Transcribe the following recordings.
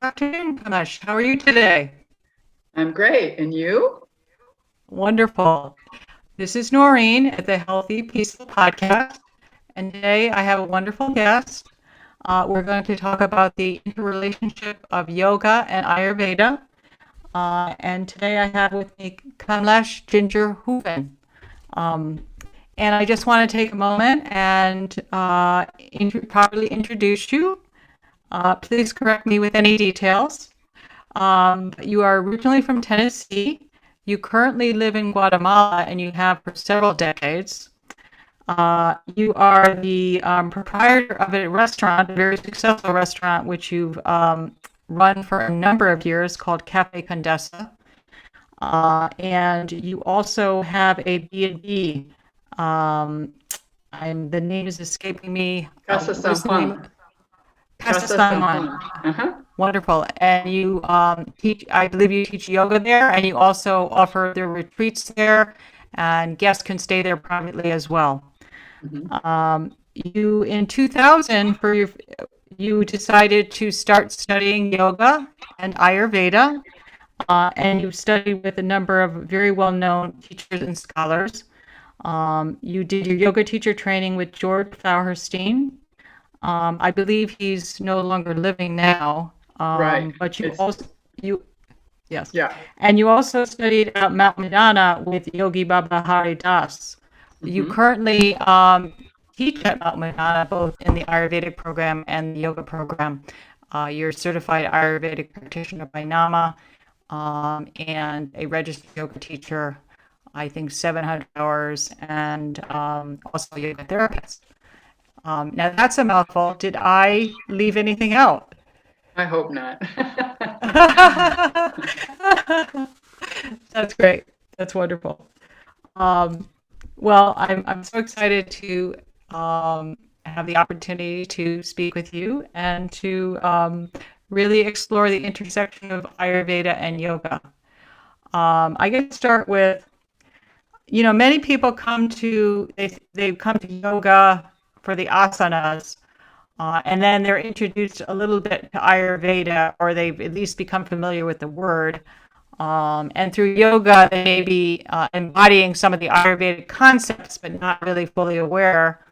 afternoon, Kamalesh. How are you today? I'm great. And you? Wonderful. This is Noreen at the Healthy Peaceful Podcast, and today I have a wonderful guest. We're going to talk about the interrelationship of yoga and Ayurveda. And today I have with me Kamalesh Ginger Hooven. Um, and I just want to take a moment and properly introduce you. Please correct me with any details. You are originally from Tennessee. You currently live in Guatemala and you have for several decades. You are the proprietor of a restaurant, a very successful restaurant, which you've run for a number of years called Café Condesa. And you also have a B&B. The name is escaping me. Casa What San is the name? Juan. Casa Casa San San Juan. Juan. Uh-huh. Wonderful. And you teach, I believe you teach yoga there, and you also offer the retreats there, and guests can stay there privately as well. Hmm. You, in 2000, you decided to start studying yoga and Ayurveda, and you studied with a number of very well-known teachers and scholars. You did your yoga teacher training with Georg Feuerstein. I believe he's no longer living now. Right. But you It's also you yes, yeah. and you also studied at Mount Madonna with Yogi Baba Hari Das. You Hmm. currently teach at Mount Madonna both in the Ayurvedic program and the yoga program. You're a certified Ayurvedic practitioner by NAMA and a registered yoga teacher. I think 700 hours, and also a yoga therapist. Now that's a mouthful. Did I leave anything out? I hope not. That's great. That's wonderful. Um, well, I'm so excited to have the opportunity to speak with you and to really explore the intersection of Ayurveda and yoga. I get to start with, many people they come to yoga for the asanas, and then they're introduced a little bit to Ayurveda, or they've at least become familiar with the word. And through yoga, they may be embodying some of the Ayurvedic concepts, but not really fully aware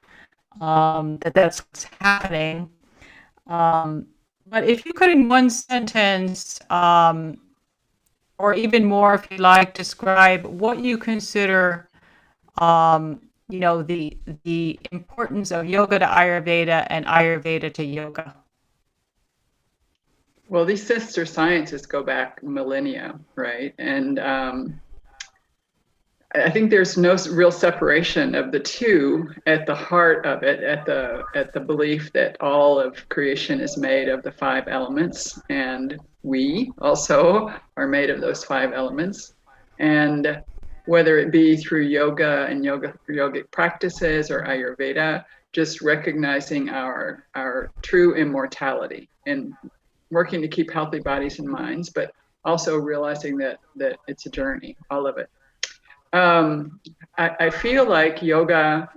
that that's what's happening. But if you could, in one sentence, or even more if you like, describe what you consider the importance of yoga to Ayurveda and Ayurveda to yoga. Well, these sister sciences go back millennia, right? And I think there's no real separation of the two at the heart of it, at the belief that all of creation is made of the five elements, and we also are made of those five elements. And whether it be through yoga and yogic practices or Ayurveda, just recognizing our true immortality and working to keep healthy bodies and minds, but also realizing that it's a journey, all of it. I feel like yoga,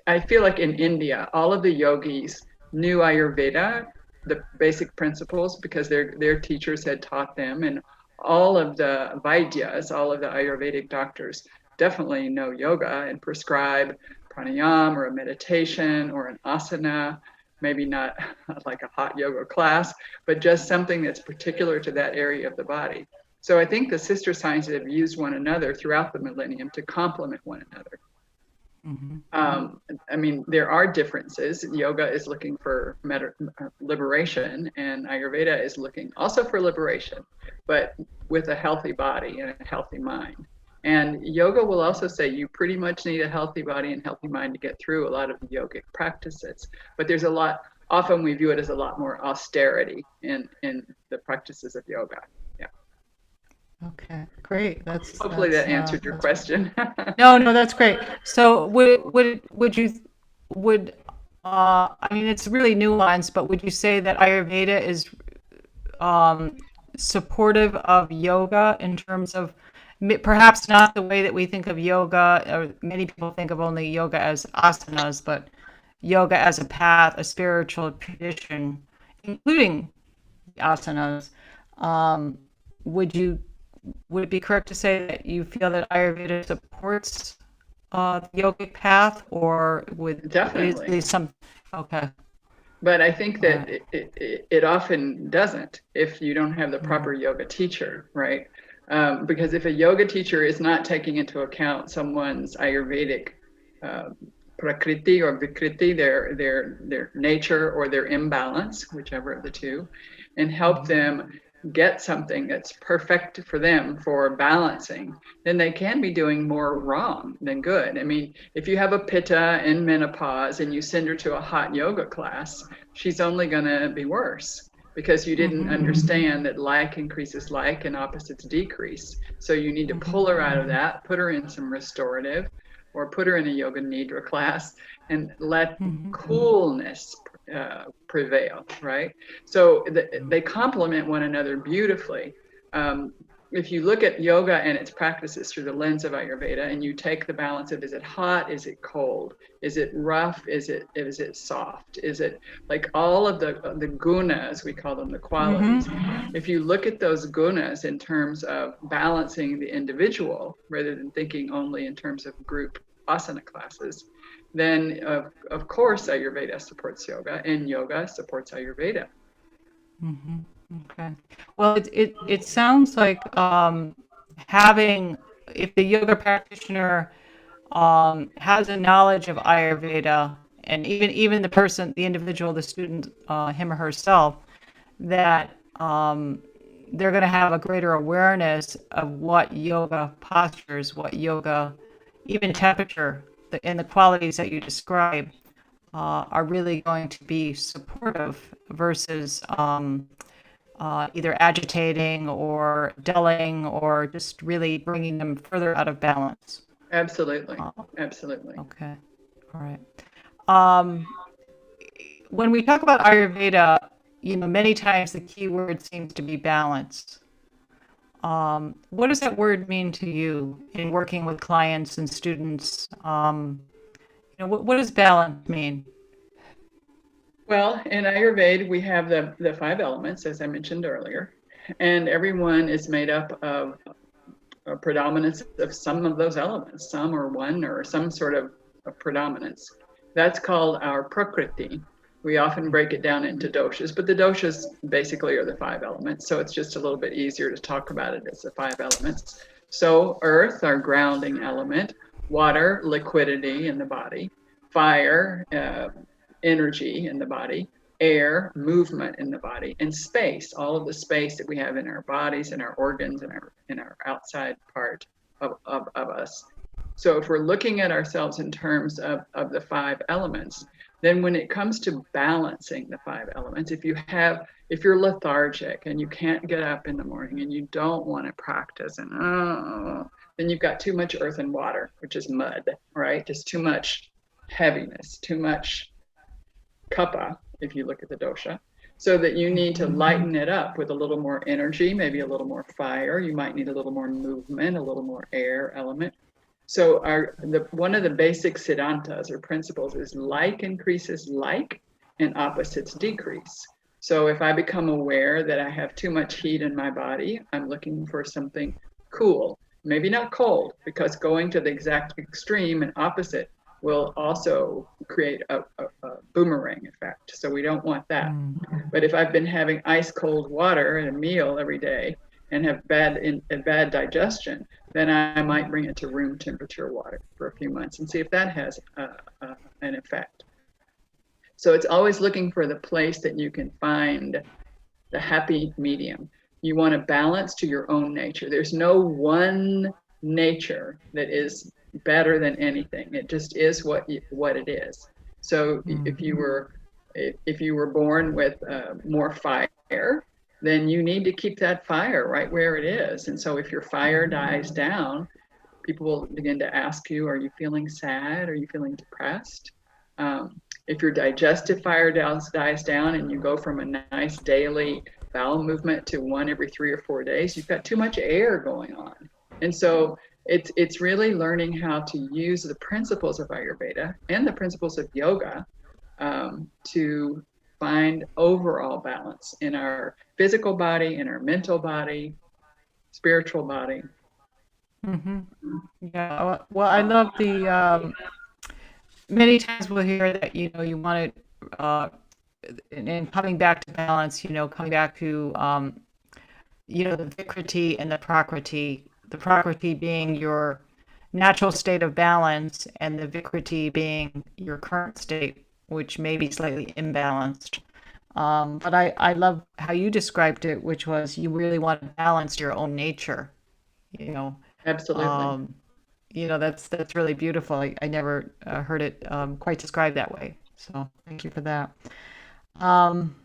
I feel like in India, all of the yogis knew Ayurveda, the basic principles, because their teachers had taught them. And all of the Vaidyas, all of the Ayurvedic doctors, definitely know yoga and prescribe pranayama or a meditation or an asana, maybe not like a hot yoga class, but just something that's particular to that area of the body. So I think the sister sciences have used one another throughout the millennium to complement one another. Mhm. I mean, there are differences. Yoga is looking for liberation, and Ayurveda is looking also for liberation, but with a healthy body and a healthy mind. And yoga will also say you pretty much need a healthy body and healthy mind to get through a lot of the yogic practices. But there's a lot, often we view it as a lot more austerity in the practices of yoga. Yeah. Okay, great. Hopefully that answered your That's great. question. No, that's great. So would I mean it's really nuanced, but would you say that Ayurveda is um, supportive of yoga in terms of perhaps not the way that we think of yoga, or many people think of only yoga as asanas, but yoga as a path, a spiritual tradition, including asanas. Um, would you would it be correct to say that you feel that Ayurveda supports the yogic path, or is Definitely. there some? Okay, But I think all that right. it often doesn't if you don't have the Mm-hmm. proper yoga teacher, right? Because if a yoga teacher is not taking into account someone's Ayurvedic uh, prakriti or vikriti, their nature or their imbalance, whichever of the two, and help them get something that's perfect for them for balancing, then they can be doing more wrong than good. I mean, if you have a pitta in menopause and you send her to a hot yoga class, she's only going to be worse because you didn't Mm-hmm. understand that like increases like and opposites decrease. So you need to Mm-hmm. pull her out of that, put her in some restorative, or put her in a yoga nidra class and let Mm-hmm. coolness prevail, right? So they complement one another beautifully. Um, if you look at yoga and its practices through the lens of Ayurveda, and you take the balance of, is it hot, is it cold, is it rough, is it soft, is it like all of the gunas, we call them the qualities. Mm-hmm. If you look at those gunas in terms of balancing the individual rather than thinking only in terms of group asana classes, then of course Ayurveda supports yoga and yoga supports Ayurveda. Mm-hmm. Okay. Well, it sounds like having if the yoga practitioner has a knowledge of Ayurveda, and even the person, the individual, the student, him or herself, that they're going to have a greater awareness of what yoga postures, what yoga, even temperature, and the qualities that you describe are really going to be supportive versus either agitating or dulling or just really bringing them further out of balance. Absolutely, Uh, absolutely. okay, all right. Um, when we talk about Ayurveda, many times the key word seems to be balance. What does that word mean to you in working with clients and students? What does balance mean? Well, in Ayurveda, we have the five elements, as I mentioned earlier, and everyone is made up of a predominance of some of those elements, some or one or some sort of predominance. That's called our prakriti. We often break it down into doshas, but the doshas basically are the five elements. So it's just a little bit easier to talk about it as the five elements. So earth, our grounding element, water, liquidity in the body, fire, energy in the body, air, movement in the body, and space, all of the space that we have in our bodies and our organs and our outside part of us. So if we're looking at ourselves in terms of the five elements, then when it comes to balancing the five elements, if you're lethargic and you can't get up in the morning and you don't want to practice and then you've got too much earth and water, which is mud, right? Just too much heaviness, too much kapha, if you look at the dosha, so that you need to lighten it up with a little more energy, maybe a little more fire. You might need a little more movement, a little more air element. So one of the basic siddhantas or principles is like increases like and opposites decrease. So if I become aware that I have too much heat in my body, I'm looking for something cool, maybe not cold, because going to the exact extreme and opposite will also create a boomerang effect. So we don't want that. Mm. But if I've been having ice cold water at a meal every day and have bad digestion, then I might bring it to room temperature water for a few months and see if that has an effect. So it's always looking for the place that you can find the happy medium. You want a balance to your own nature. There's no one nature that is better than anything. It just is what it is. So Mm. if you were born with more fire, then you need to keep that fire right where it is. And so if your fire dies down, people will begin to ask you, are you feeling sad? Are you feeling depressed? If your digestive fire dies down and you go from a nice daily bowel movement to one every 3 or 4 days, you've got too much air going on. And so it's really learning how to use the principles of Ayurveda and the principles of yoga to find overall balance in our physical body, in our mental body, spiritual body. Hmm. Yeah. Well, I love the many times we'll hear that, you want to, and coming back to balance, coming back to, the vikriti and the prakriti being your natural state of balance, and the vikriti being your current state, which may be slightly imbalanced. But I love how you described it, which was you really want to balance your own nature, you know. Absolutely. Um, that's really beautiful. I never heard it quite described that way. So thank you for that. Um,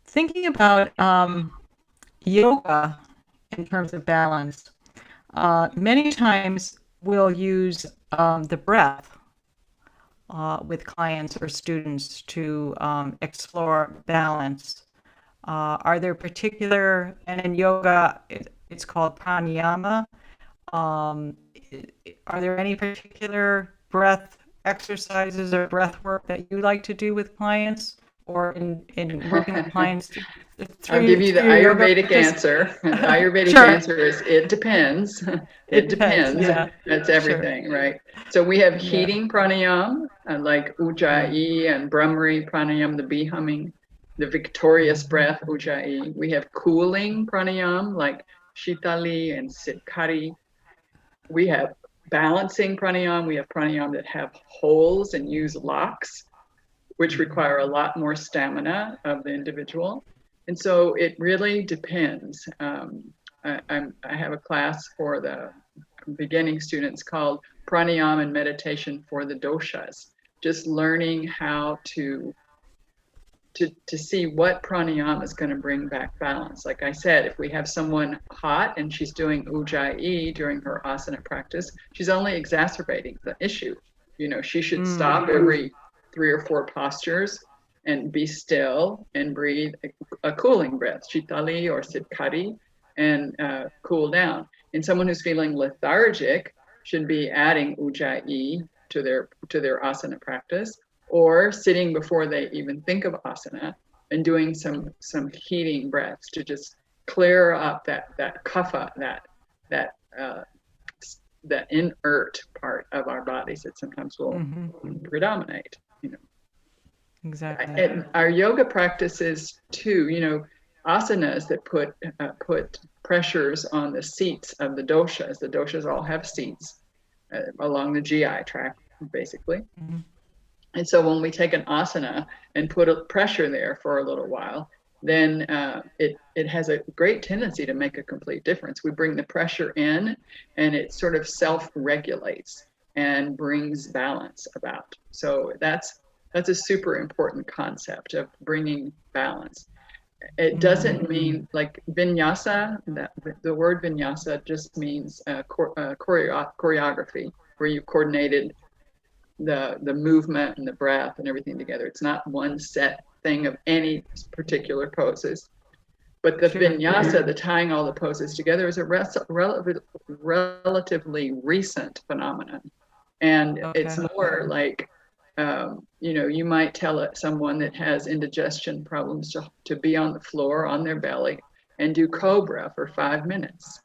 Thinking about yoga in terms of balance, many times we'll use the breath with clients or students to explore balance. Are there particular, and in yoga, it's called pranayama. Um, are there any particular breath exercises or breath work that you like to do with clients, or in working with clients I'll give you the through your yoga Ayurvedic practice? answer. The Ayurvedic Sure, answer is it depends. it It depends. depends. Yeah, That's sure. everything, right? So we have Yeah. heating pranayam, like ujjayi and brahmari pranayam, the bee humming, the victorious breath, ujjayi. We have cooling pranayam, like shitali and sitkari. We have balancing pranayam. We have pranayam that have holes and use locks, which require a lot more stamina of the individual. And so it really depends. I have a class for the beginning students called Pranayama and Meditation for the Doshas, just learning how to see what pranayama is going to bring back balance. Like I said, if we have someone hot and she's doing ujjayi during her asana practice, she's only exacerbating the issue. She should stop every 3 or 4 postures and be still and breathe a cooling breath, shitali or sitkari, and cool down. And someone who's feeling lethargic should be adding ujjayi to their asana practice, or sitting before they even think of asana and doing some heating breaths to just clear up that kapha, that uh, that inert part of our bodies that sometimes will predominate. Exactly. And our yoga practices too. Asanas that put pressures on the seats of the doshas. The doshas all have seats along the GI tract, basically. Mhm. And so when we take an asana and put a pressure there for a little while, then it has a great tendency to make a complete difference. We bring the pressure in, and it sort of self-regulates and brings balance about. So that's a super important concept of bringing balance. It doesn't mean like vinyasa. The word vinyasa just means choreography, where you coordinated the movement and the breath and everything together. It's not one set thing of any particular poses. But the Sure. vinyasa, the tying all the poses together, is a relatively recent phenomenon. And it's Okay. more like, you might tell someone that has indigestion problems to be on the floor on their belly and do cobra for 5 minutes,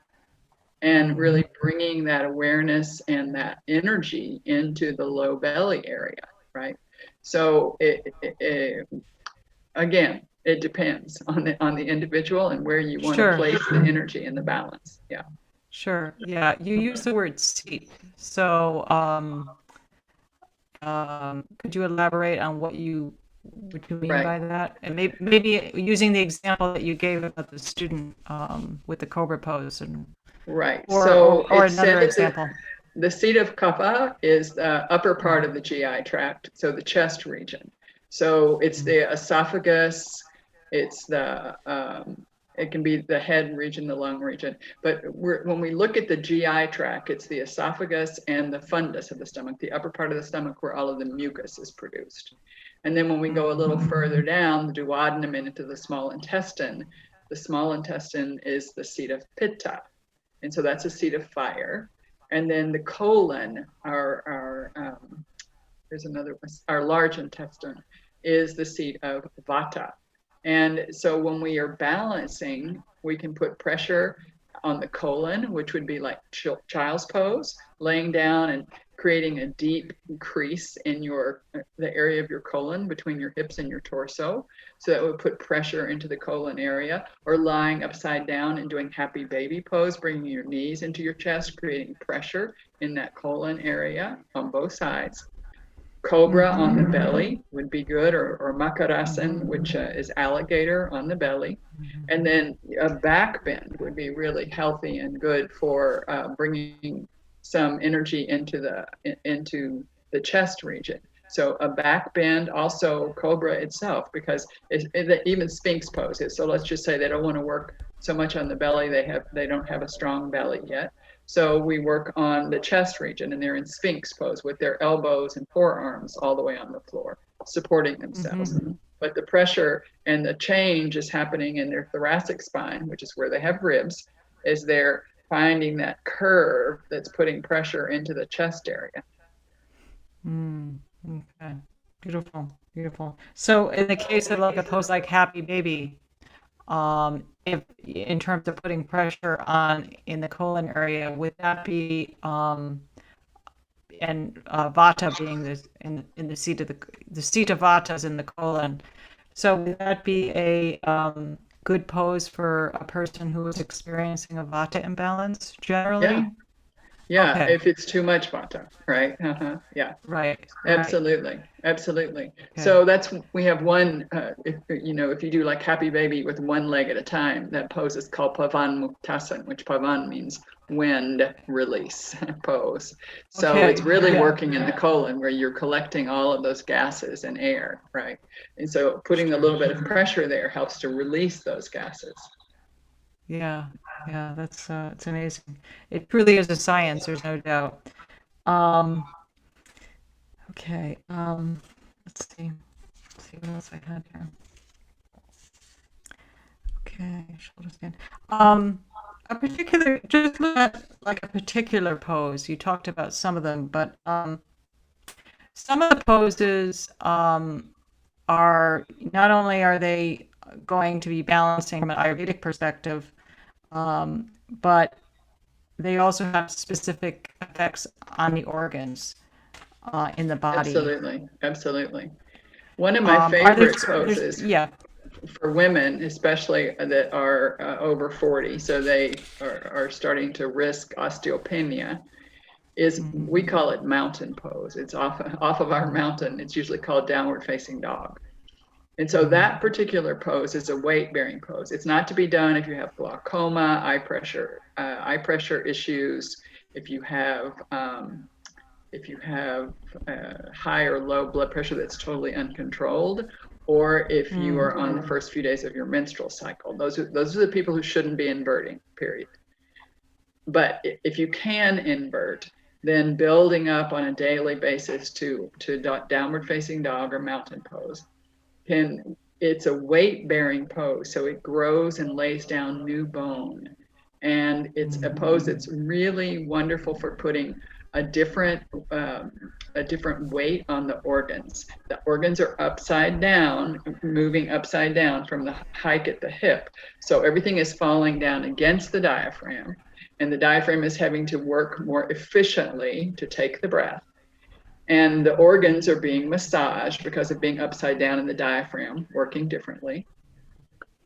and really bringing that awareness and that energy into the low belly area, right? So again, it depends on the individual and where you want to Sure. place the energy and the balance. Yeah. Sure. Yeah. You use the word seat. So, could you elaborate on what you mean Right. by that? And maybe using the example that you gave about the student with the cobra pose, and Right. or or, So or it's another said that example. the seat of kapha is the upper part of the GI tract, so the chest region. So it's the esophagus, it's it can be the head region, the lung region. But when we look at the GI tract, it's the esophagus and the fundus of the stomach, the upper part of the stomach where all of the mucus is produced. And then when we go a little further down, the duodenum into the small intestine is the seat of pitta. And so that's a seat of fire. And then the colon, there's another, our large intestine, is the seat of Vata. And so when we are balancing, we can put pressure on the colon, which would be like child's pose, laying down and creating a deep crease in the area of your colon between your hips and your torso. So that would put pressure into the colon area, or lying upside down and doing happy baby pose, bringing your knees into your chest, creating pressure in that colon area on both sides. Cobra on the belly would be good, or Makarasan, which is alligator on the belly. And then a back bend would be really healthy and good for bringing some energy into the chest region. So a back bend, also Cobra itself, because even Sphinx poses. So let's just say they don't want to work so much on the belly. They don't have a strong belly yet. So we work on the chest region, and they're in Sphinx pose with their elbows and forearms all the way on the floor, supporting themselves. But the pressure and the change is happening in their thoracic spine, which is where they have ribs, is they're finding that curve that's putting pressure into the chest area. Okay. Beautiful. Beautiful. So in the case of like a pose like happy baby, if in terms of putting pressure on in the colon area, would that be and Vata being in the seat of the seat of Vata is in the colon, so would that be a good pose for a person who is experiencing a Vata imbalance generally? Yeah, Okay. if it's too much Vata, right? Yeah. Right. Absolutely. Okay. So So we have one, if you do like happy baby with one leg at a time, that pose is called Pavan Muktasan, which Pavan means wind release pose. So it's really working in the colon where you're collecting all of those gases and air, right? And so putting a little bit of pressure there helps to release those gases. Yeah, that's it's amazing. It truly is a science, there's no doubt. Um, okay, let's see. Let's see what else I had here. Okay, shoulder stand. Just look at like a particular pose. You talked about some of them, but some of the poses are not only are they going to be balancing from an Ayurvedic perspective, but they also have specific effects on the organs in the body. Absolutely. One of my favorite poses yeah. for women, especially that are over 40, so they are starting to risk osteopenia, is we call it mountain pose. It's off of our mountain. It's usually called downward facing dog. And so that particular pose is a weight-bearing pose. It's not to be done if you have glaucoma, eye pressure issues, if you have high or low blood pressure that's totally uncontrolled, or if you are on the first few days of your menstrual cycle. Those are the people who shouldn't be inverting, period. But if you can invert, then building up on a daily basis to downward facing dog or mountain pose, it's a weight-bearing pose, so it grows and lays down new bone. And it's a pose that's really wonderful for putting a different weight on the organs. The organs are upside down, moving upside down from the hike at the hip. So everything is falling down against the diaphragm, and the diaphragm is having to work more efficiently to take the breath. And the organs are being massaged because of being upside down in the diaphragm, working differently.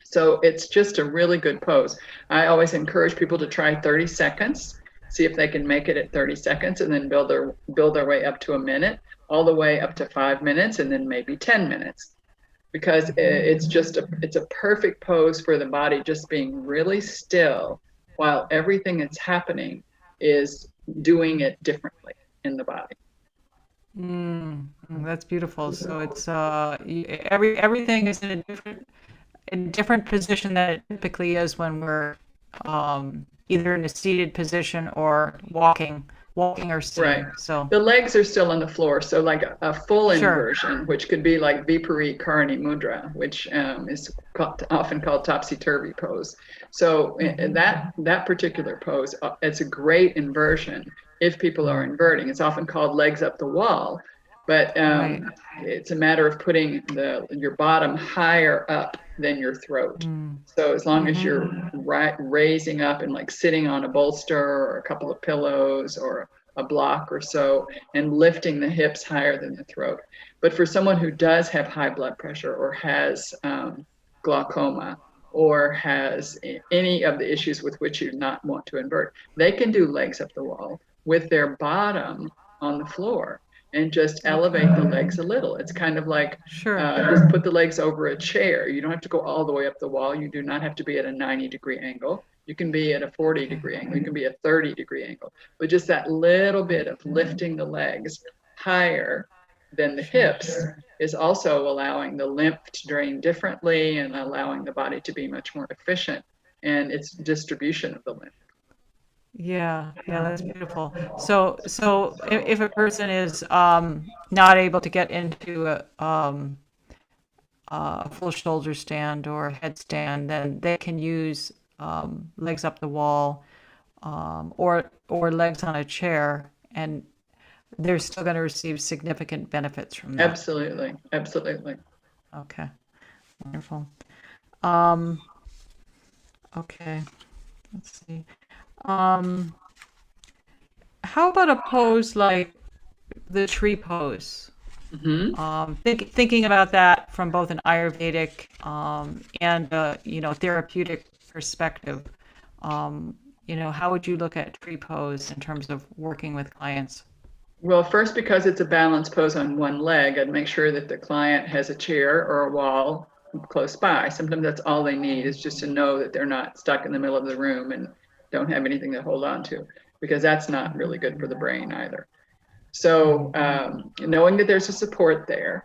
So it's just a really good pose. I always encourage people to try 30 seconds, see if they can make it at 30 seconds, and then build their way up to a minute, all the way up to 5 minutes, and then maybe 10 minutes. Because it's a perfect pose for the body just being really still while everything that's happening is doing it differently in the body. That's beautiful. So it's everything is in a different position than it typically is when we're either in a seated position or walking or sitting. Right. So the legs are still on the floor. So like a full inversion, which could be like Viparita Karani Mudra, which is often called topsy-turvy pose. So that particular pose, it's a great inversion if people are inverting. It's often called legs up the wall. But Right. it's a matter of putting your bottom higher up than your throat. So as long as you're raising up and like sitting on a bolster or a couple of pillows or a block or so, and lifting the hips higher than the throat. But for someone who does have high blood pressure or has glaucoma or has any of the issues with which you not want to invert, they can do legs up the wall with their bottom on the floor and just elevate the legs a little. It's kind of like Sure. just put the legs over a chair. You don't have to go all the way up the wall. You do not have to be at a 90-degree angle. You can be at a 40-degree angle. You can be at a 30-degree angle. But just that little bit of lifting the legs higher than the hips is also allowing the lymph to drain differently and allowing the body to be much more efficient in its distribution of the lymph. Yeah, that's beautiful. So if a person is not able to get into a full shoulder stand or headstand, then they can use legs up the wall, or legs on a chair, and they're still going to receive significant benefits from that. Absolutely. Okay, wonderful. Okay, let's see. How about a pose like the tree pose? Thinking about that from both an Ayurvedic and therapeutic perspective, how would you look at tree pose in terms of working with clients? Well, first, because it's a balanced pose on one leg, I'd make sure that the client has a chair or a wall close by. Sometimes that's all they need, is just to know that they're not stuck in the middle of the room and don't have anything to hold on to, because that's not really good for the brain either. So knowing that there's a support there,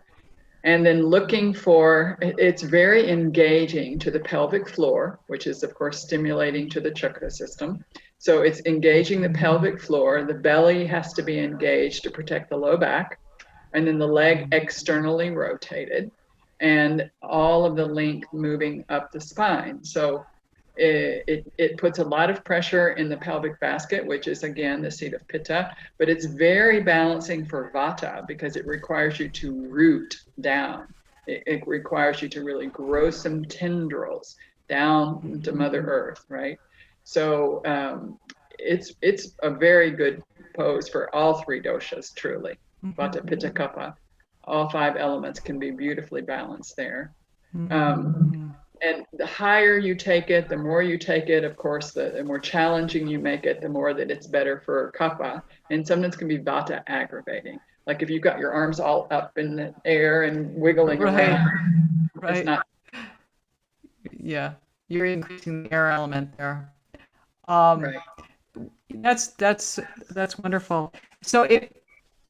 and then looking for, it's very engaging to the pelvic floor, which is of course stimulating to the chakra system. So it's engaging the pelvic floor. The belly has to be engaged to protect the low back, and then the leg externally rotated, and all of the length moving up the spine. So it puts a lot of pressure in the pelvic basket, which is again the seat of Pitta, but it's very balancing for Vata because it requires you to root down. It requires you to really grow some tendrils down to Mother Earth, right? So it's a very good pose for all three doshas, truly. Vata, Pitta, Kapha. All five elements can be beautifully balanced there. And the higher you take it, the more you take it, of course, the more challenging you make it, the more that it's better for Kapha. And sometimes can be Vata aggravating. Like if you've got your arms all up in the air and wiggling around, it's not. Yeah, you're increasing the air element there. Right. That's wonderful. So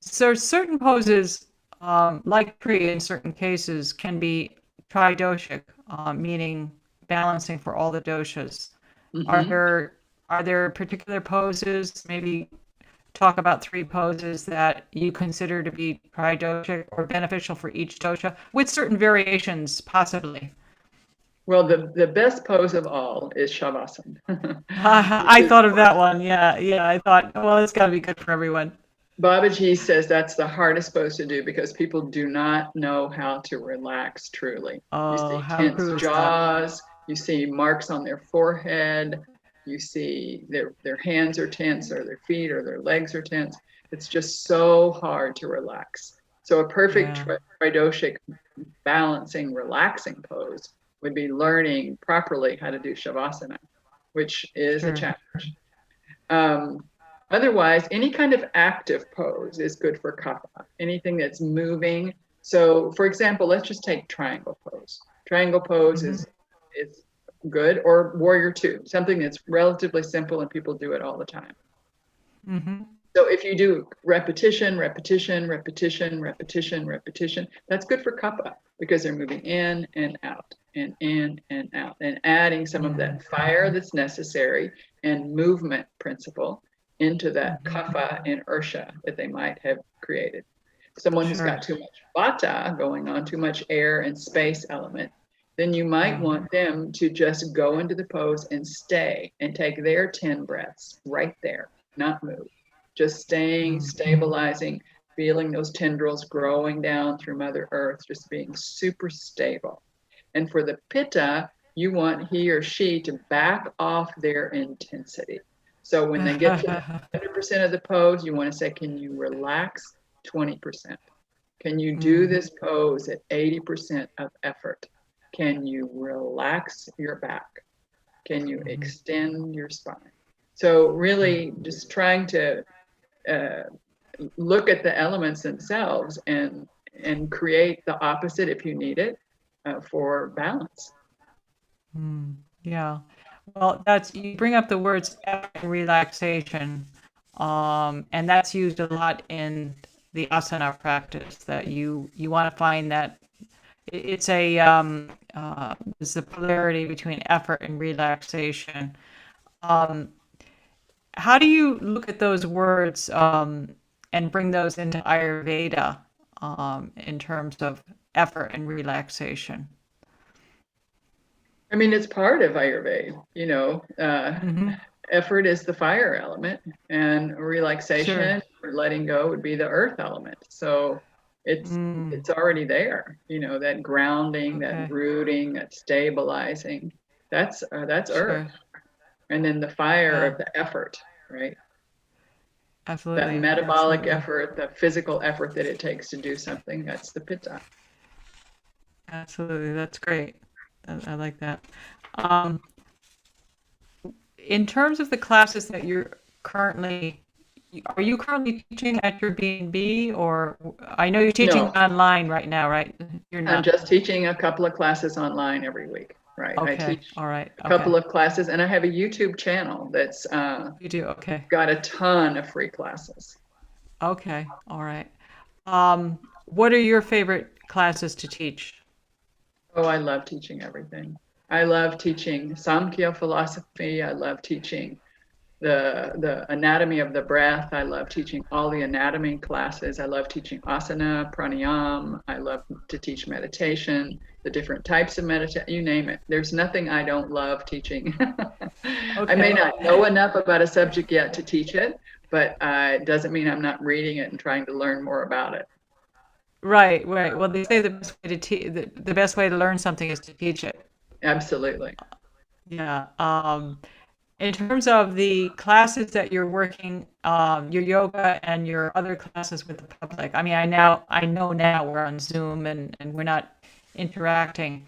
certain poses, like tree in certain cases, can be tri-doshic, meaning balancing for all the doshas. Are there particular poses? Maybe talk about three poses that you consider to be tri-doshic or beneficial for each dosha, with certain variations, possibly. Well, the best pose of all is Shavasana. I thought of that one. Yeah. I thought, well, it's got to be good for everyone. Babaji says that's the hardest pose to do because people do not know how to relax truly. You see tense jaws, you see marks on their forehead, you see their hands are tense or their feet or their legs are tense. It's just so hard to relax. So a perfect tri-doshic balancing, relaxing pose would be learning properly how to do Shavasana, which is a challenge. Otherwise, any kind of active pose is good for Kapha, anything that's moving. So, for example, let's just take triangle pose. Triangle pose is good, or warrior two, something that's relatively simple and people do it all the time. So if you do repetition, that's good for Kapha because they're moving in and out and in and out and adding some of that fire that's necessary and movement principle into that Kapha inertia that they might have created. Someone who's got too much Vata going on, too much air and space element, then you might want them to just go into the pose and stay and take their 10 breaths right there, not move. Just staying, stabilizing, feeling those tendrils growing down through Mother Earth, just being super stable. And for the pitta, you want he or she to back off their intensity. So when they get to the 100% of the pose, you want to say, can you relax 20%? Can you do this pose at 80% of effort? Can you relax your back? Can you extend your spine? So really just trying to look at the elements themselves and create the opposite if you need it for balance. Yeah. Well, you bring up the words effort and relaxation, and that's used a lot in the asana practice. That you want to find that it's it's the polarity between effort and relaxation. How do you look at those words and bring those into Ayurveda in terms of effort and relaxation? I mean, it's part of Ayurveda, you know. Effort is the fire element, and relaxation or letting go would be the earth element. So it's already there, you know, that grounding, that rooting, that stabilizing. That's earth, and then the fire of the effort, right? Absolutely. That metabolic effort, the physical effort that it takes to do something. That's the pitta. Absolutely, that's great. I like that. In terms of the classes that are you currently teaching at your B&B, or I know you're teaching online right now, right? You're not. I'm just teaching a couple of classes online every week, right? Okay. I teach All right. a couple of classes, and I have a YouTube channel that's you do. Okay. got a ton of free classes. Okay. All right. What are your favorite classes to teach? Oh, I love teaching everything. I love teaching Samkhya philosophy. I love teaching the anatomy of the breath. I love teaching all the anatomy classes. I love teaching asana, pranayama. I love to teach meditation, the different types of meditation, you name it. There's nothing I don't love teaching. I may not know enough about a subject yet to teach it, but it doesn't mean I'm not reading it and trying to learn more about it. Right. Well, they say the best way to the best way to learn something is to teach it. Absolutely. Yeah. In terms of the classes that you're working, your yoga and your other classes with the public, I mean, I know now we're on Zoom and we're not interacting.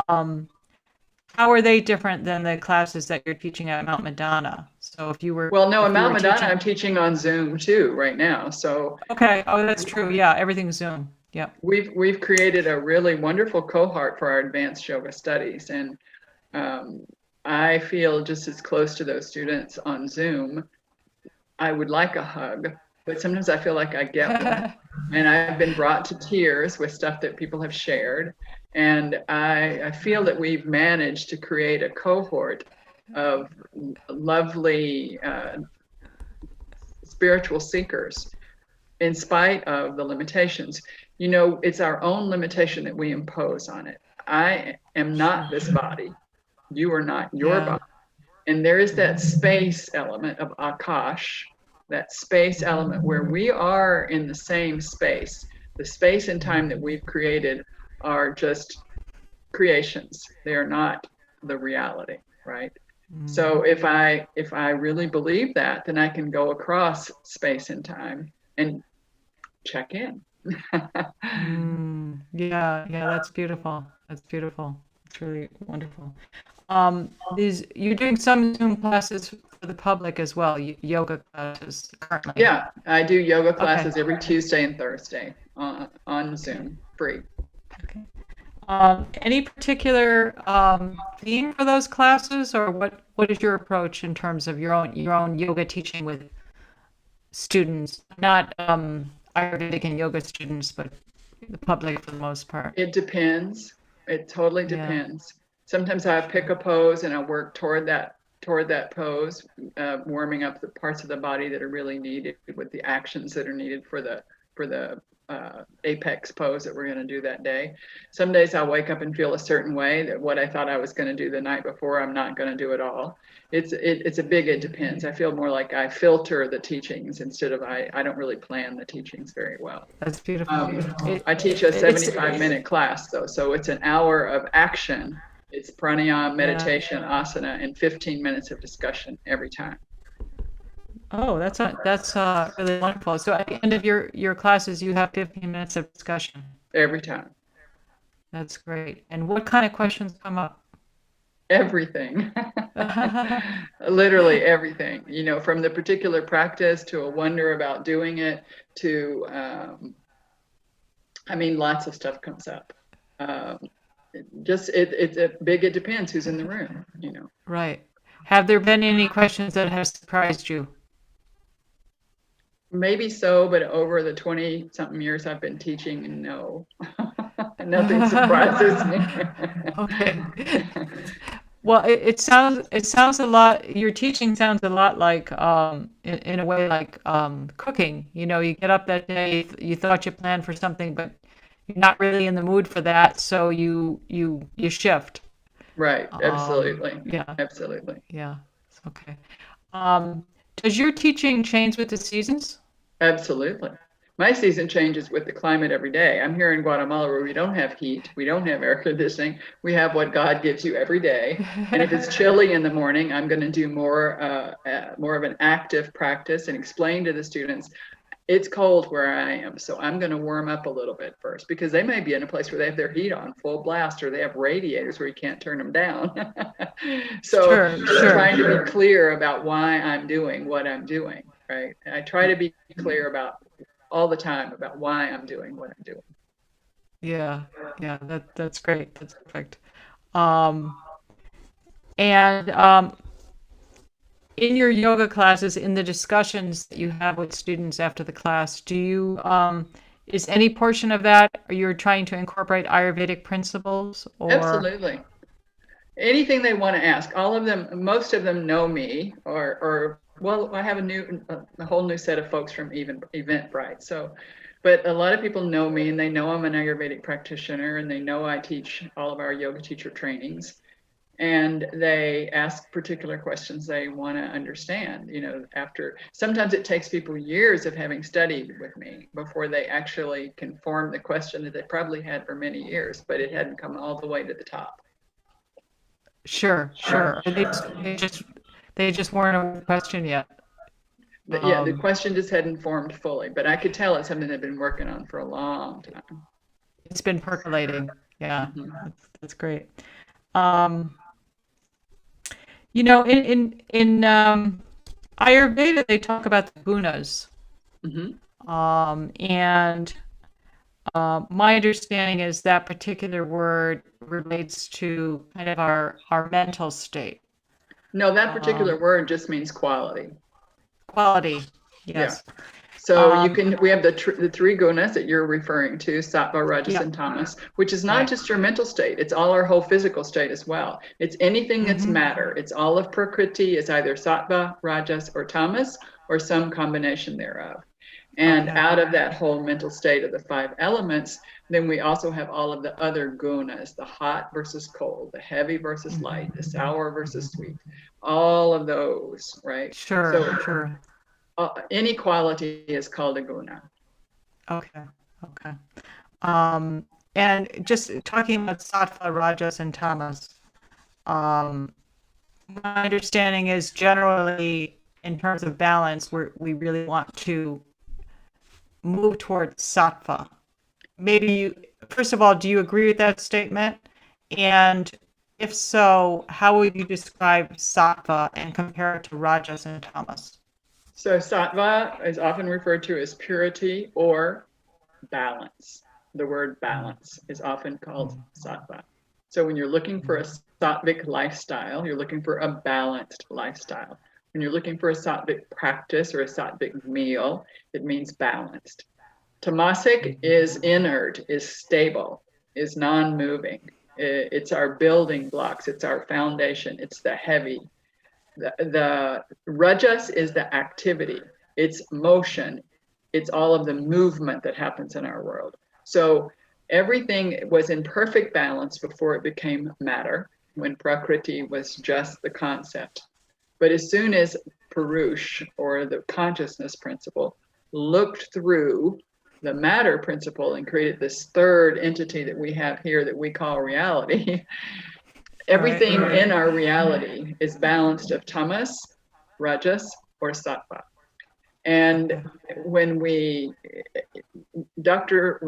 How are they different than the classes that you're teaching at Mount Madonna? So if you were Well, no, if at you Mount were Madonna, teaching, I'm teaching on Zoom too right now. So okay, oh, that's true. Yeah, everything's Zoom. Yeah. we've created a really wonderful cohort for our advanced yoga studies, and I feel just as close to those students on Zoom. I would like a hug, but sometimes I feel like I get one. And I've been brought to tears with stuff that people have shared. And I feel that we've managed to create a cohort of lovely spiritual seekers in spite of the limitations. You know, it's our own limitation that we impose on it. I am not this body. You are not your body. And there is that space element of Akash, that space element where we are in the same space. The space and time that we've created are just creations. They are not the reality, right? So if I really believe that, then I can go across space and time and check in. Yeah, that's beautiful. That's beautiful. It's really wonderful. You're doing some Zoom classes for the public as well, yoga classes currently. Yeah, I do yoga classes every Tuesday and Thursday on Zoom, free. Okay. Any particular theme for those classes, or what is your approach in terms of your own yoga teaching with students, not Ayurvedic and yoga students, but the public for the most part? It depends. It totally depends. Sometimes I pick a pose and I work toward that pose, warming up the parts of the body that are really needed with the actions that are needed for the apex pose that we're going to do that day. Some days I'll wake up and feel a certain way that what I thought I was going to do the night before, I'm not going to do at all. It's it depends. I feel more like I filter the teachings instead of I don't really plan the teachings very well. That's beautiful. I teach a 75-minute class though, so it's an hour of action. It's pranayama, meditation, asana, and 15 minutes of discussion every time. Oh, that's really wonderful. So at the end of your classes, you have 15 minutes of discussion. Every time. That's great. And what kind of questions come up? Everything. Literally everything. You know, from the particular practice to a wonder about doing it to, lots of stuff comes up. It's a big, it depends who's in the room, you know. Right. Have there been any questions that have surprised you? Maybe so, but over the 20-something years I've been teaching, no. Nothing surprises me. Okay. Well, it sounds a lot, your teaching sounds a lot like, in a way, like cooking. You know, you get up that day, you thought you planned for something, but you're not really in the mood for that, so you shift. Right, absolutely. Yeah. Absolutely. Yeah. Okay. Does your teaching change with the seasons? Absolutely. My season changes with the climate every day. I'm here in Guatemala where we don't have heat, we don't have air conditioning, we have what God gives you every day. And if it's chilly in the morning, I'm going to do more of an active practice and explain to the students, it's cold where I am, so I'm going to warm up a little bit first, because they may be in a place where they have their heat on full blast, or they have radiators where you can't turn them down. So trying to be clear about why I'm doing what I'm doing, right? And I try to be clear about all the time about why I'm doing what I'm doing. Yeah, that's great. That's perfect. And in your yoga classes, in the discussions that you have with students after the class, do you is any portion of that, or you're trying to incorporate Ayurvedic principles? Or Absolutely. Anything they want to ask. All of them, most of them know me, or well, I have a whole new set of folks from Eventbrite. So, but a lot of people know me, and they know I'm an Ayurvedic practitioner, and they know I teach all of our yoga teacher trainings, and they ask particular questions they want to understand. You know, sometimes it takes people years of having studied with me before they actually can form the question that they probably had for many years, but it hadn't come all the way to the top. Sure. They just weren't a question yet. But yeah, the question just hadn't formed fully, but I could tell it's something they've been working on for a long time. It's been percolating. Yeah, that's great. You know, in Ayurveda, they talk about the gunas. And my understanding is that particular word relates to kind of our mental state. No, that particular word just means quality. Quality, yes. Yeah. So we have the three gunas that you're referring to, sattva, rajas, and tamas, which is not just your mental state. It's all our whole physical state as well. It's anything that's matter. It's all of prakriti. It's either sattva, rajas, or tamas, or some combination thereof. And out of that whole mental state of the 5 elements, then we also have all of the other gunas, the hot versus cold, the heavy versus light, the sour versus sweet, all of those, right? Sure. Any quality is called a guna. Okay. And just talking about sattva, rajas, and tamas, my understanding is generally, in terms of balance, we really want to move towards sattva. First of all, do you agree with that statement? And if so, how would you describe sattva and compare it to rajas and tamas? So sattva is often referred to as purity or balance. The word balance is often called sattva. So when you're looking for a sattvic lifestyle, you're looking for a balanced lifestyle. When you're looking for a sattvic practice or a sattvic meal, it means balanced. Tamasic is inert, is stable, is non-moving. It's our building blocks. It's our foundation. It's the heavy. The rajas is the activity. It's motion. It's all of the movement that happens in our world. So everything was in perfect balance before it became matter, when Prakriti was just the concept. But as soon as Purush, or the consciousness principle, looked through the matter principle and created this third entity that we have here that we call reality, everything in our reality is balanced of tamas, rajas, or sattva. And when Dr.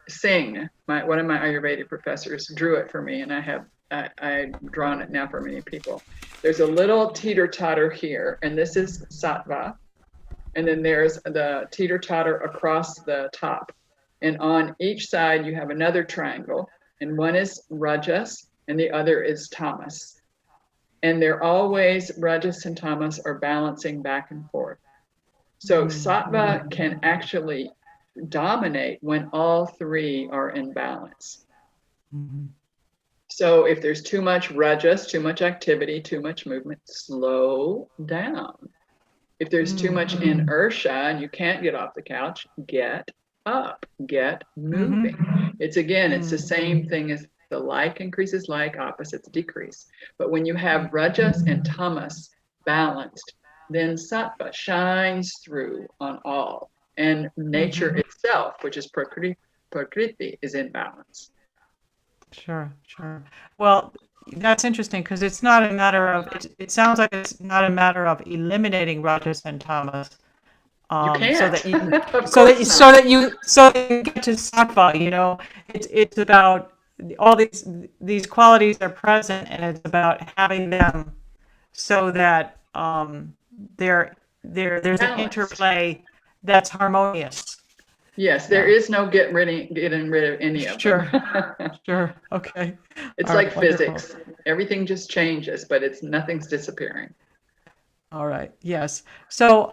Singh, one of my Ayurvedic professors, drew it for me, and I've drawn it now for many people. There's a little teeter-totter here, and this is sattva. And then there's the teeter-totter across the top. And on each side, you have another triangle, and one is rajas, and the other is tamas. And they're always, rajas and tamas are balancing back and forth. So sattva can actually dominate when all three are in balance. So if there's too much rajas, too much activity, too much movement, slow down. If there's too much inertia and you can't get off the couch, get up, get moving. It's the same thing as the like increases like, opposites decrease. But when you have rajas and tamas balanced, then sattva shines through on all. And nature itself, which is prakriti, is in balance. Sure. Well, that's interesting because it's not a matter of, it sounds like it's not a matter of eliminating rajas and tamas. You can't. So that you get to sattva, it's about all these qualities are present, and it's about having them so that there's an interplay that's harmonious. Yes, there is no getting rid of any of them. Sure. Okay. It's like physics. Everything just changes, but nothing's disappearing. All right. Yes. So,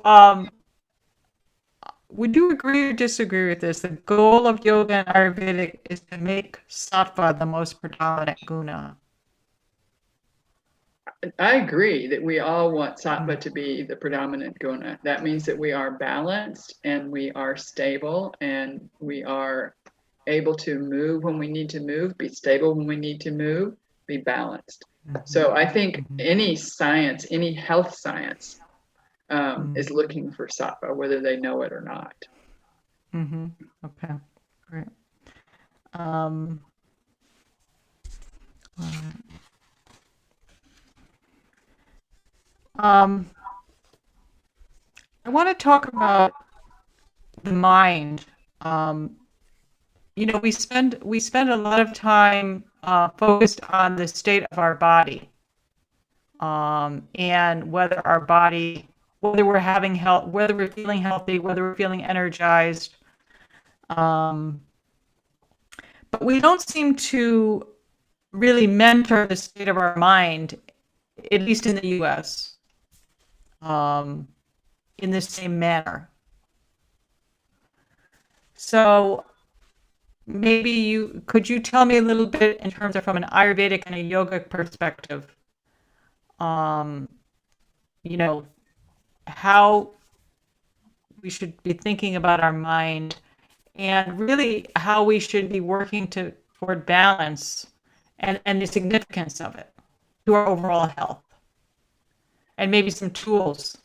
would you agree or disagree with this? The goal of yoga and Ayurvedic is to make sattva the most predominant guna. I agree that we all want sattva to be the predominant guna. That means that we are balanced and we are stable and we are able to move when we need to move, be stable when we need to move, be balanced. So I think any science, any health science, is looking for sattva, whether they know it or not. Okay, great. I want to talk about the mind. We spend a lot of time focused on the state of our body, and whether we're having health, whether we're feeling healthy, whether we're feeling energized. But we don't seem to really mentor the state of our mind, at least in the U.S., in the same manner. So maybe could you tell me a little bit in terms of from an Ayurvedic and a yogic perspective, how we should be thinking about our mind and really how we should be working toward balance and the significance of it to our overall health, and maybe some tools.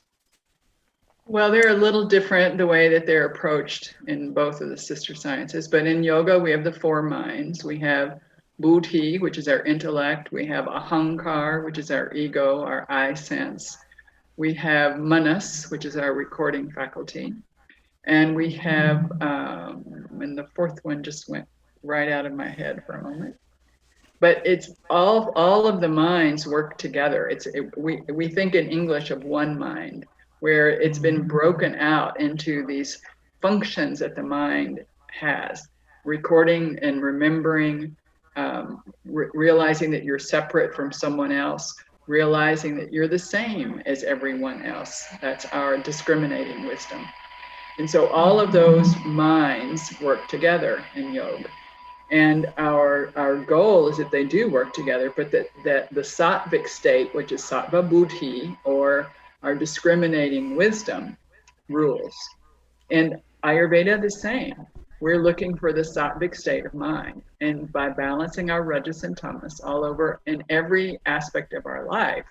Well, they're a little different the way that they're approached in both of the sister sciences. But in yoga, we have the four minds. We have buddhi, which is our intellect. We have ahankar, which is our ego, our I sense. We have manas, which is our recording faculty. And we have, and the fourth one just went right out of my head for a moment. But it's all of the minds work together. We think in English of one mind, where it's been broken out into these functions that the mind has, recording and remembering, realizing that you're separate from someone else, realizing that you're the same as everyone else. That's our discriminating wisdom. And so all of those minds work together in yoga. And our goal is that they do work together, but that the sattvic state, which is sattva buddhi, or our discriminating wisdom, rules. And Ayurveda, the same. We're looking for the sattvic state of mind. And by balancing our rajas and tamas all over in every aspect of our life,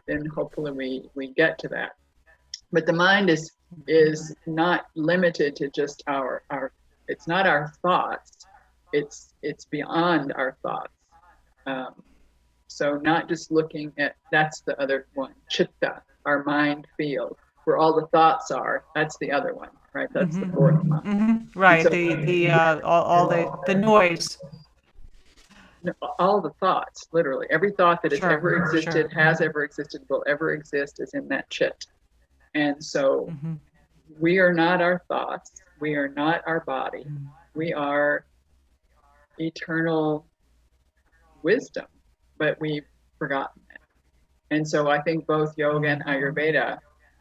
then hopefully we get to that. But the mind is not limited to just our it's not our thoughts. It's beyond our thoughts. Um, so not just looking at, that's the other one, chitta, our mind field, where all the thoughts are. That's the other one, right? That's the fourth one. And Right. so The all the noise. all the thoughts, literally every thought that has Sure. ever Sure. existed, has ever existed, will ever exist is in that chit. And so we are not our thoughts. We are not our body. We are eternal wisdom, but we've forgotten it. And so I think both yoga and Ayurveda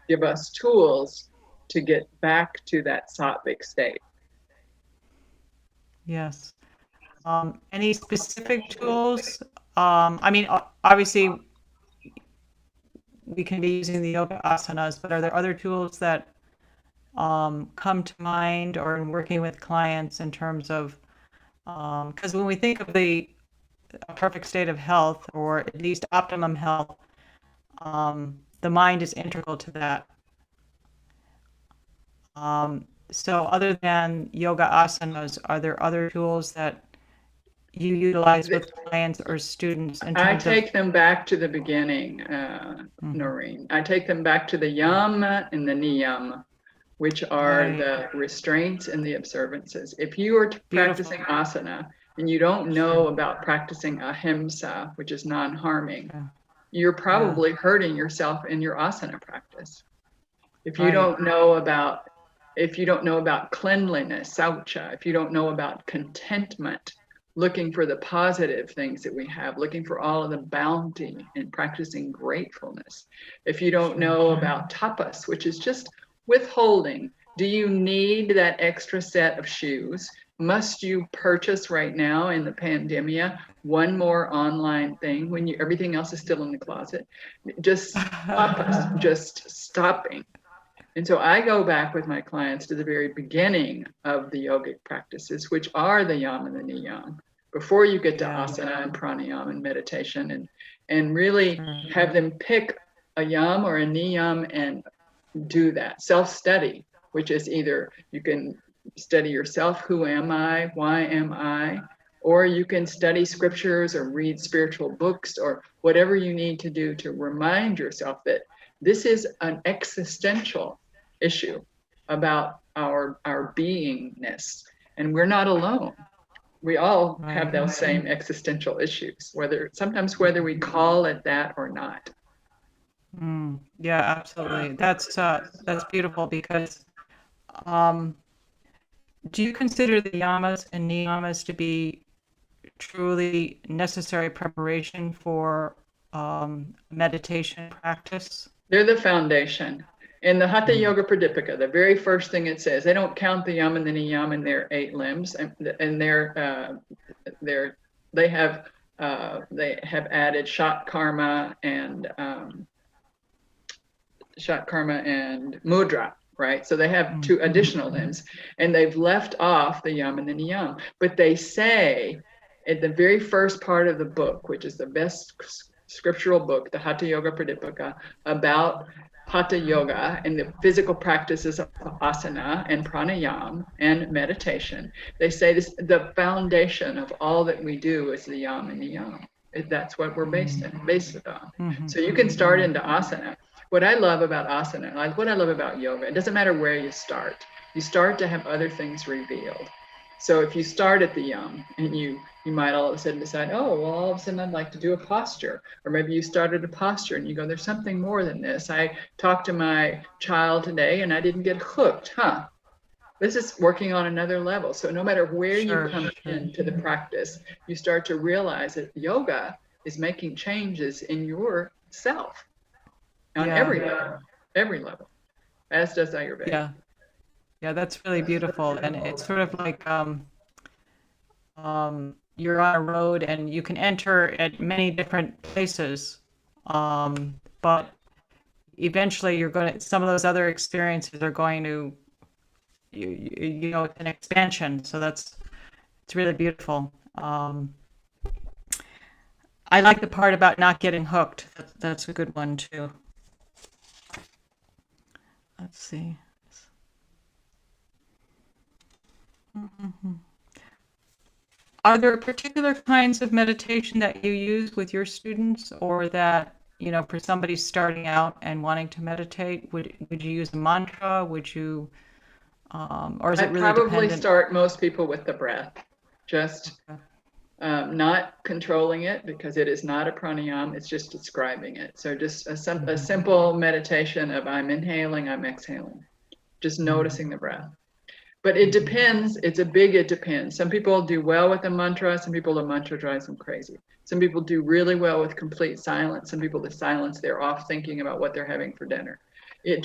give us tools to get back to that sattvic state. Yes. Any specific tools? I mean, obviously, we can be using the yoga asanas, but are there other tools that come to mind or in working with clients in terms of, because when we think of the a perfect state of health or at least optimum health, the mind is integral to that. So other than yoga asanas, are there other tools that you utilize with clients or students in I terms of? take them back to the beginning, Noreen. I take them back to the yam and the niyam, which are Right. the restraints and the observances. If you are Beautiful. practicing asana and you don't know about practicing ahimsa, which is non-harming, Yeah. you're Yeah. probably hurting yourself in your asana practice. If you Right. don't know about if you don't know about cleanliness, saucha, if you don't know about contentment, looking for the positive things that we have, looking for all of the bounty and practicing gratefulness. If you don't know about tapas, which is just withholding, do you need that extra set of shoes? Must you purchase right now in the pandemia one more online thing when everything else is still in the closet? Just tapas, just stopping. And so I go back with my clients to the very beginning of the yogic practices, which are the yam and the niyam, before you get to Yeah. asana and pranayama and meditation, and really Sure. have them pick a yam or a niyam and do that self-study, which is either you can study yourself, who am I, why am I, or you can study scriptures or read spiritual books or whatever you need to do to remind yourself that this is an existential issue about our beingness, and we're not alone. We all have Right. those same existential issues, whether we call it that or not. Yeah, absolutely. That's beautiful because um, do you consider the yamas and niyamas to be truly necessary preparation for meditation practice? They're the foundation. In the Hatha Yoga Pradipika, the very first thing it says, they don't count the yam and the niyam in their 8 limbs, and they're they have added shat karma and mudra, right? So they have 2 additional limbs, and they've left off the yam and the niyam. But they say at the very first part of the book, which is the best scriptural book, the Hatha Yoga Pradipika, about Hatha Yoga and the physical practices of asana and pranayama and meditation, they say this: the foundation of all that we do is the yam and niyam. That's what we're based it on. So you can start into asana. What I love about asana, like what I love about yoga, it doesn't matter where you start to have other things revealed. So if you start at the yam and you might all of a sudden decide, oh, well, all of a sudden I'd like to do a posture. Or maybe you started a posture and you go, there's something more than this. I talked to my child today and I didn't get hooked, huh? This is working on another level. So no matter where you Sure, come sure. into the practice, you start to realize that yoga is making changes in yourself on Yeah, every level, as does Ayurveda. yeah, yeah. That's really beautiful, and it's sort of like you're on a road and you can enter at many different places, but eventually some of those other experiences are going to, it's an expansion. So it's really beautiful. I like the part about not getting hooked. That's a good one too. Let's see. Are there particular kinds of meditation that you use with your students, or that, for somebody starting out and wanting to meditate, would you use a mantra? Would you, or is I it really probably dependent? start most people with the breath, just Okay. not controlling it, because it is not a pranayama, it's just describing it. So just a simple meditation of I'm inhaling, I'm exhaling, just noticing the breath. But it depends. It's a big it depends. Some people do well with the mantra. Some people, the mantra drives them crazy. Some people do really well with complete silence. Some people, the silence, they're off thinking about what they're having for dinner. It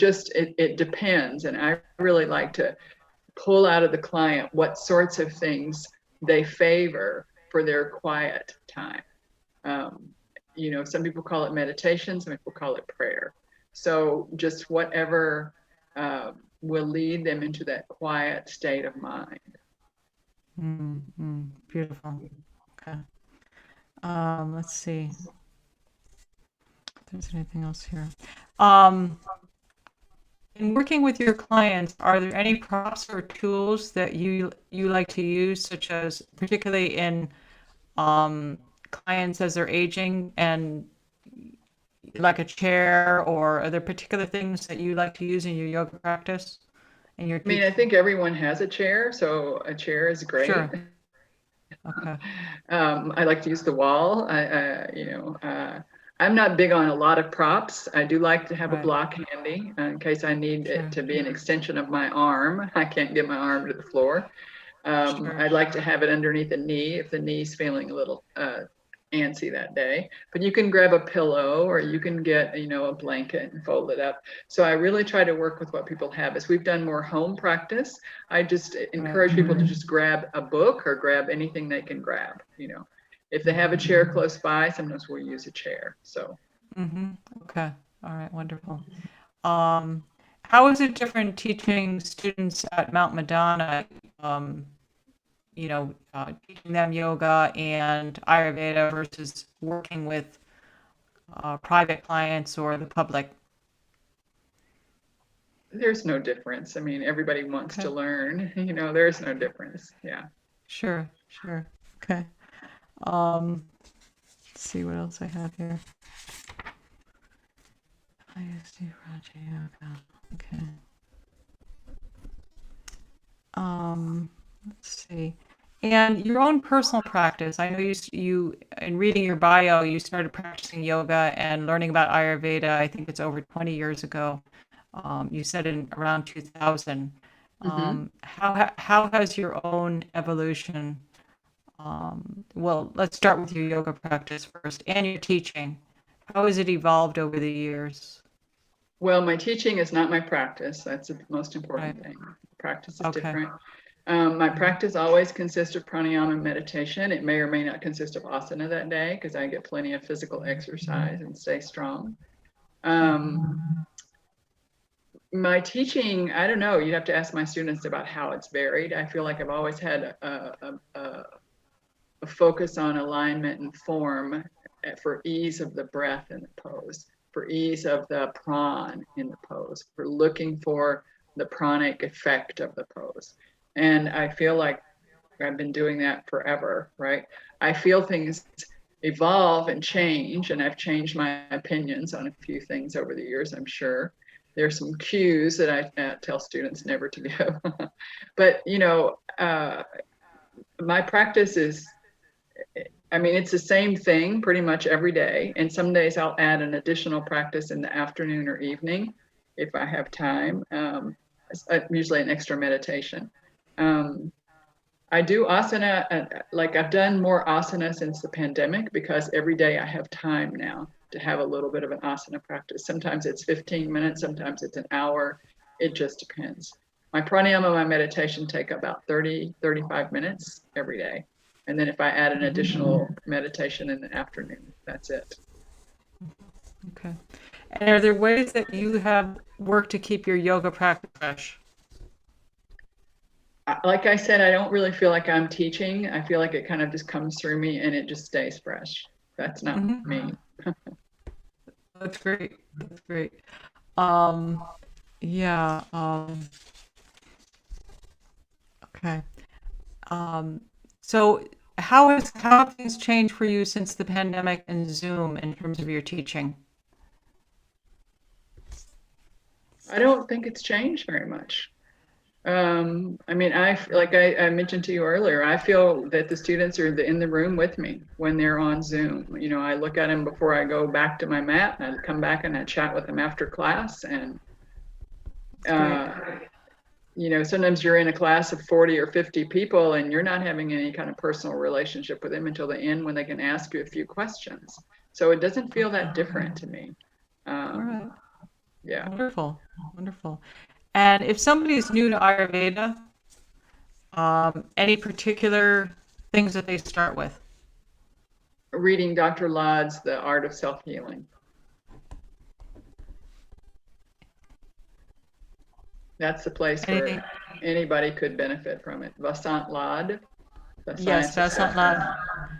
depends. And I really like to pull out of the client what sorts of things they favor for their quiet time. Some people call it meditation. Some people call it prayer. So just whatever will lead them into that quiet state of mind. Beautiful. Okay. Let's see if there's anything else here. In working with your clients, are there any props or tools that you like to use, such as particularly in clients as they're aging, and like a chair, or are there particular things that you like to use in your yoga practice? And your I mean, I think everyone has a chair, so a chair is great. Sure. Okay. I like to use the wall. I'm not big on a lot of props. I do like to have a Right. block handy in case I need Sure. it to be an extension of my arm. I can't get my arm to the floor. Sure. I'd like to have it underneath the knee if the knee's feeling a little antsy that day. But you can grab a pillow, or you can get, a blanket and fold it up. So I really try to work with what people have. As we've done more home practice, I just encourage people to just grab a book or grab anything they can grab. If they have a chair close by, sometimes we'll use a chair. So. Okay. All right. Wonderful. How is it different teaching students at Mount Madonna, teaching them yoga and Ayurveda versus working with private clients or the public? There's no difference. I mean, everybody wants to learn, there's no difference. Yeah. Sure. Okay. Let's see what else I have here. ISD Raja Yoga. Okay. Let's see. And your own personal practice. I know you in reading your bio, you started practicing yoga and learning about Ayurveda. I think it's over 20 years ago. You said in around 2000. How has your own evolution? Well, let's start with your yoga practice first and your teaching. How has it evolved over the years? Well, my teaching is not my practice. That's the most important thing. Practice is different. My practice always consists of pranayama meditation. It may or may not consist of asana that day, because I get plenty of physical exercise and stay strong. My teaching, I don't know. You'd have to ask my students about how it's varied. I feel like I've always had a focus on alignment and form for ease of the breath in the pose, for ease of the pran in the pose, for looking for the pranic effect of the pose. And I feel like I've been doing that forever, right? I feel things evolve and change, and I've changed my opinions on a few things over the years, I'm sure. There's some cues that I tell students never to give. But, my practice is, it's the same thing pretty much every day. And some days I'll add an additional practice in the afternoon or evening if I have time, usually an extra meditation. I do asana, like I've done more asana since the pandemic, because every day I have time now to have a little bit of an asana practice. Sometimes it's 15 minutes, sometimes it's an hour. It just depends. My pranayama, my meditation take about 30, 35 minutes every day. And then if I add an additional meditation in the afternoon, that's it. Okay. And are there ways that you have worked to keep your yoga practice fresh? Like I said, I don't really feel like I'm teaching. I feel like it kind of just comes through me and it just stays fresh. That's not Hmm. me. That's great. That's great. Um, yeah. Okay. Um, so how have things changed for you since the pandemic and Zoom in terms of your teaching? I don't think it's changed very much. I mean, like I mentioned to you earlier, I feel that the students are in the room with me when they're on Zoom. You know, I look at them before I go back to my mat, and I come back and I chat with them after class. And That's great. uh, you know, sometimes you're in a class of 40 or 50 people, and you're not having any kind of personal relationship with them until the end when they can ask you a few questions. So it doesn't feel that different to me. All Um, right. yeah, Wonderful. Wonderful. And if somebody is new to Ayurveda, any particular things that they start with? reading Dr. Ladd's The Art of Self-Healing. That's the place Anything? where anybody could benefit from it. Vasant Lad, The Yes, Science of that's not loud. Self-Healing.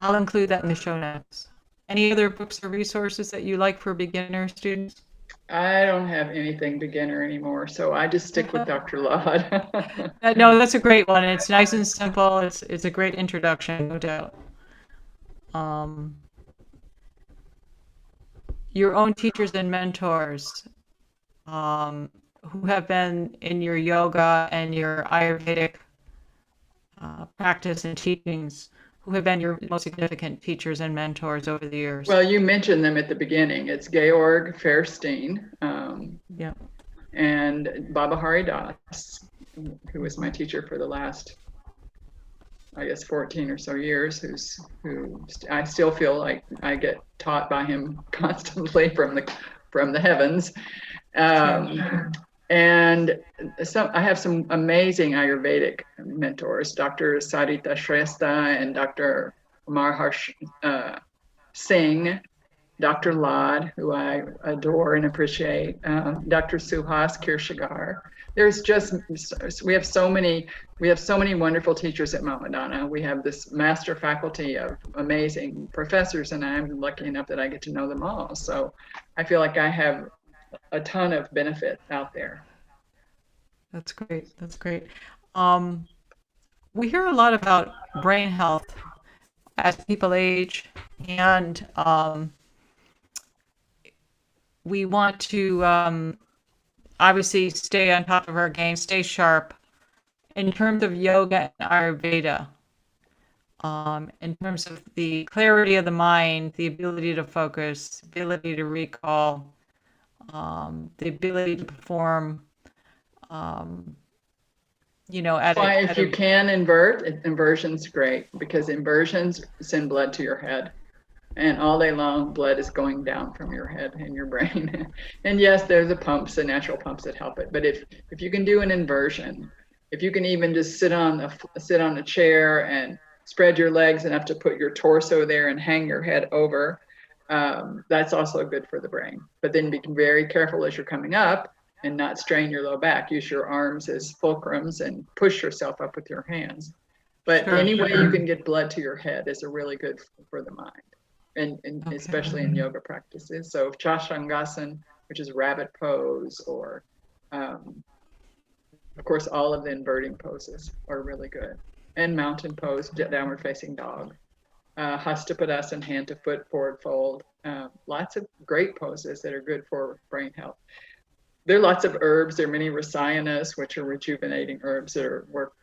I'll include that in the show notes. Any other books or resources that you like for beginner students? I don't have anything beginner anymore, so I just stick with Dr. Lad. No, that's a great one. It's nice and simple. It's a great introduction, no doubt. Um, your own teachers and mentors, who have been in your yoga and your Ayurvedic practice and teachings, who have been your most significant teachers and mentors over the years? Well, you mentioned them at the beginning. It's Georg Feuerstein, Yeah. and Baba Hari Das, who was my teacher for the last, I guess, 14 or so years, who I still feel like I get taught by him constantly from the heavens. Um, and I have some amazing Ayurvedic mentors, Dr. Sarita Shrestha and Dr. Marharsh Singh, Dr. Lad, who I adore and appreciate, Dr. Suhas Kirshagar. There's just we have so many wonderful teachers at Mount Madonna. We have this master faculty of amazing professors, and I'm lucky enough that I get to know them all. So I feel like I have a ton of benefit out there. That's great. That's great. Um, we hear a lot about brain health as people age, and we want to obviously stay on top of our game, stay sharp. In terms of yoga and Ayurveda, in terms of the clarity of the mind, the ability to focus, ability to recall, the ability to perform, um, at Why, a, if at you a can inversion's great because inversions send blood to your head. And all day long, blood is going down from your head and your brain. And yes, there's the natural pumps that help it. But if you can do an inversion, if you can even just sit on a chair and spread your legs enough to put your torso there and hang your head over, that's also good for the brain. But then be very careful as you're coming up and not strain your low back. Use your arms as fulcrums and push yourself up with your hands. But sure, any way you can get blood to your head is a really good for the mind. And okay, especially in yoga practices. So Chashangasan, which is rabbit pose, or of course, all of the inverting poses are really good. And mountain pose, downward facing dog. Hastapadasana, hand to foot, forward fold. Lots of great poses that are good for brain health. There are lots of herbs. There are many rasayanas, which are rejuvenating herbs that work.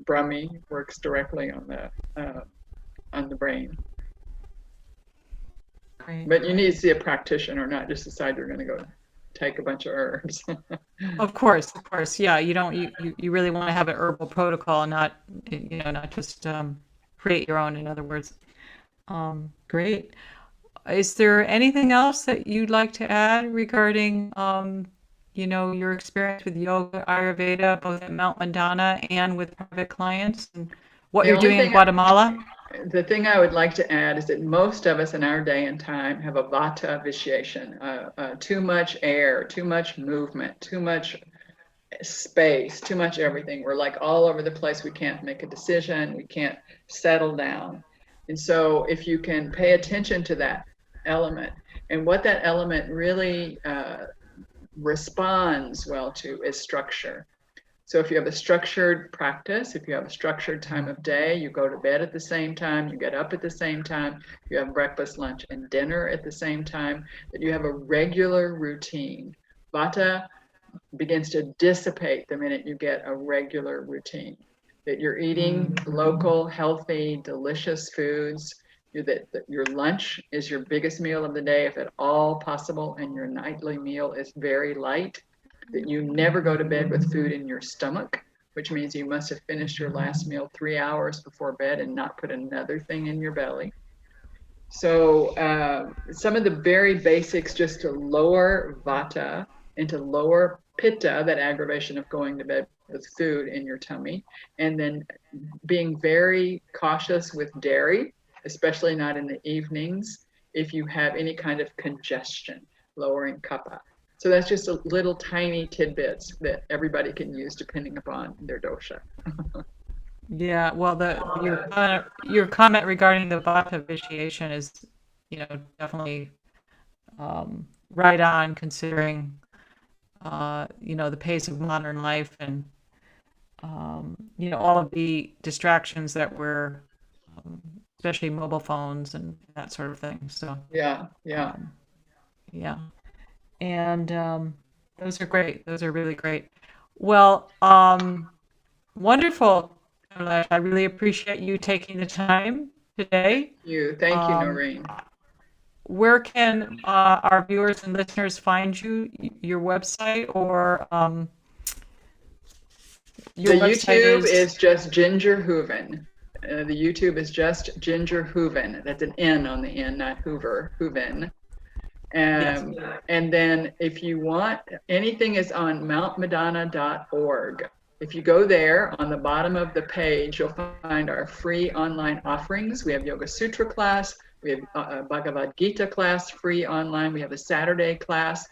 Brahmi works directly on the brain. great. But you need to see a practitioner, not just decide you're going to go take a bunch of herbs. Of course, yeah. You don't you really want to have an herbal protocol, not not just create your own. In other words, great. Is there anything else that you'd like to add regarding your experience with yoga, Ayurveda, both at Mount Madonna and with private clients, and what The you're only doing in thing Guatemala? The thing I would like to add is that most of us in our day and time have a vata vitiation, too much air, too much movement, too much space, too much everything. We're like all over the place. We can't make a decision. We can't settle down. And so if you can pay attention to that element and what that element really responds well to is structure. So if you have a structured practice, if you have a structured time of day, you go to bed at the same time, you get up at the same time, you have breakfast, lunch, and dinner at the same time, that you have a regular routine. Vata begins to dissipate the minute you get a regular routine. That you're eating local, healthy, delicious foods. That your lunch is your biggest meal of the day, if at all possible, and your nightly meal is very light. That you never go to bed with food in your stomach, which means you must have finished your last meal 3 hours before bed and not put another thing in your belly. So some of the very basics just to lower vata and to lower pitta, that aggravation of going to bed with food in your tummy, and then being very cautious with dairy, especially not in the evenings, if you have any kind of congestion, lowering kapha. So that's just a little tiny tidbits that everybody can use depending upon their dosha. Yeah, well, your comment regarding the vata vitiation is, definitely right on, considering the pace of modern life and all of the distractions that we're, especially mobile phones and that sort of thing. So Yeah. yeah, and those are great. Those are really great. Well, wonderful, Kamalesh. I really appreciate you taking the time today. Thank you, Um, Noreen. where can our viewers and listeners find you? Your website or The your website YouTube is is just Ginger Hooven. The YouTube is just Ginger Hooven. That's an N on the end, not Hoover, Hooven. yes. And then if you want, anything is on mountmadonna.org. If you go there, on the bottom of the page, you'll find our free online offerings. We have Yoga Sutra class. We have a Bhagavad Gita class free online. We have a Saturday class,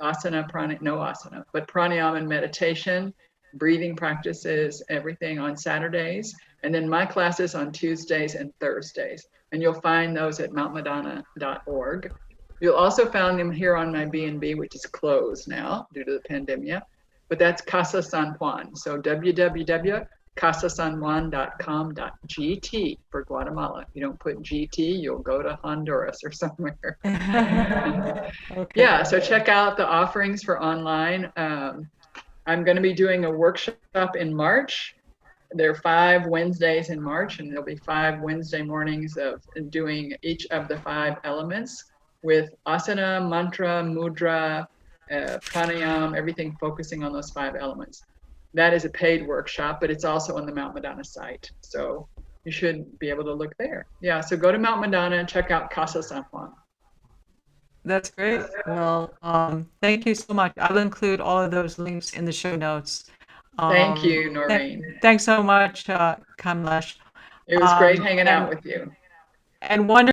asana, no asana, but pranayama and meditation, breathing practices, everything on Saturdays. And then my classes on Tuesdays and Thursdays. And you'll find those at mountmadonna.org. You'll also find them here on my B&B, which is closed now due to the pandemic, but that's Casa San Juan. So www.casasanjuan.com.gt for Guatemala. If you don't put GT, you'll go to Honduras or somewhere. Okay. Yeah, so check out the offerings for online. I'm going to be doing a workshop in March. There are 5 Wednesdays in March, and there'll be 5 Wednesday mornings of doing each of the 5 elements with asana, mantra, mudra, pranayama, everything focusing on those 5 elements. That is a paid workshop, but it's also on the Mount Madonna site. So you should be able to look there. Yeah, so go to Mount Madonna and check out Casa San Juan. That's great. Well, thank you so much. I'll include all of those links in the show notes. Thank you, Noreen. Thanks so much, Kamlesh. It was great hanging out with you. And wonderful.